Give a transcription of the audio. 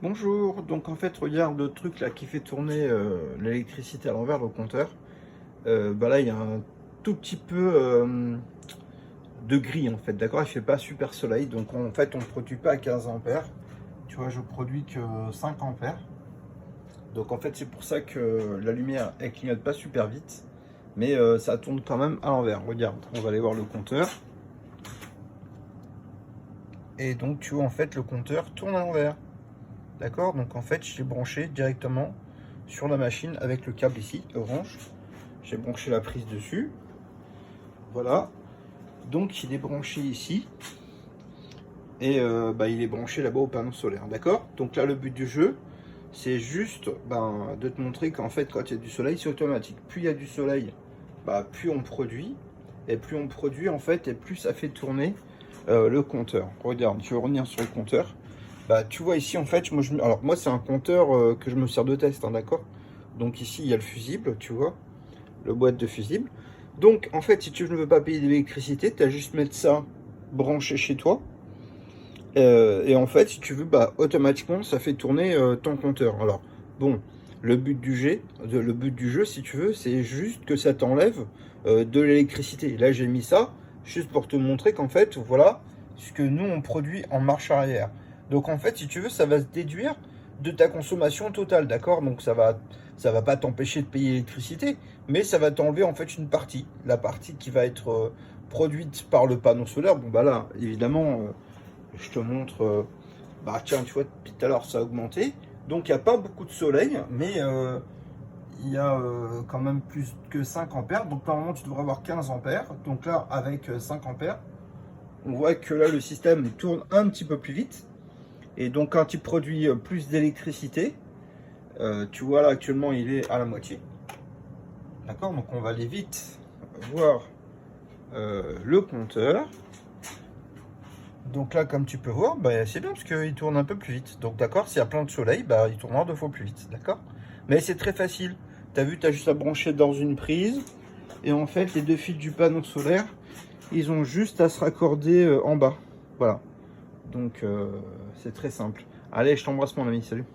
Bonjour, donc en fait regarde le truc là qui fait tourner l'électricité à l'envers, le compteur. Là il y a un tout petit peu de gris en fait, d'accord? Il fait pas super soleil, donc en fait on ne produit pas à 15 ampères. Tu vois, je produis que 5 ampères. Donc en fait c'est pour ça que la lumière elle clignote pas super vite, mais ça tourne quand même à l'envers. Regarde, on va aller voir le compteur. Et donc tu vois en fait le compteur tourne à l'envers. D'accord, donc en fait, je l'ai branché directement sur la machine avec le câble ici, orange. J'ai branché la prise dessus. Voilà. Donc il est branché ici. Et il est branché là-bas au panneau solaire. D'accord. Donc là, le but du jeu, c'est juste de te montrer qu'en fait, quand il y a du soleil, c'est automatique. Plus il y a du soleil, plus on produit. Et plus on produit, en fait, et plus ça fait tourner le compteur. Regarde, je vais revenir sur le compteur. Tu vois ici en fait, moi c'est un compteur que je me sers de test, hein, d'accord? Donc ici il y a le fusible, tu vois, le boîte de fusible. Donc en fait, si tu ne veux pas payer d'électricité, tu as juste mettre ça branché chez toi. Et en fait, si tu veux, automatiquement ça fait tourner ton compteur. Alors bon, le but du jeu, si tu veux, c'est juste que ça t'enlève de l'électricité. Là j'ai mis ça juste pour te montrer qu'en fait, voilà ce que nous on produit en marche arrière. Donc en fait, si tu veux, ça va se déduire de ta consommation totale, d'accord? Donc ça va pas t'empêcher de payer l'électricité, mais ça va t'enlever en fait une partie, la partie qui va être produite par le panneau solaire. Bon là, évidemment, je te montre, tiens, tu vois, depuis tout à l'heure ça a augmenté, donc il n'y a pas beaucoup de soleil, mais il y a quand même plus que 5 ampères, donc normalement tu devrais avoir 15 ampères, donc là avec 5 ampères, on voit que là le système tourne un petit peu plus vite. Et donc quand il produit plus d'électricité, tu vois là actuellement il est à la moitié. D'accord, donc on va aller vite voir le compteur. Donc là comme tu peux voir, c'est bien parce qu'il tourne un peu plus vite. Donc d'accord, s'il y a plein de soleil, il tournera 2 fois plus vite. D'accord. Mais c'est très facile. Tu as vu, tu as juste à brancher dans une prise. Et en fait les 2 fils du panneau solaire, ils ont juste à se raccorder en bas. Voilà. Donc c'est très simple. Allez, je t'embrasse mon ami, salut.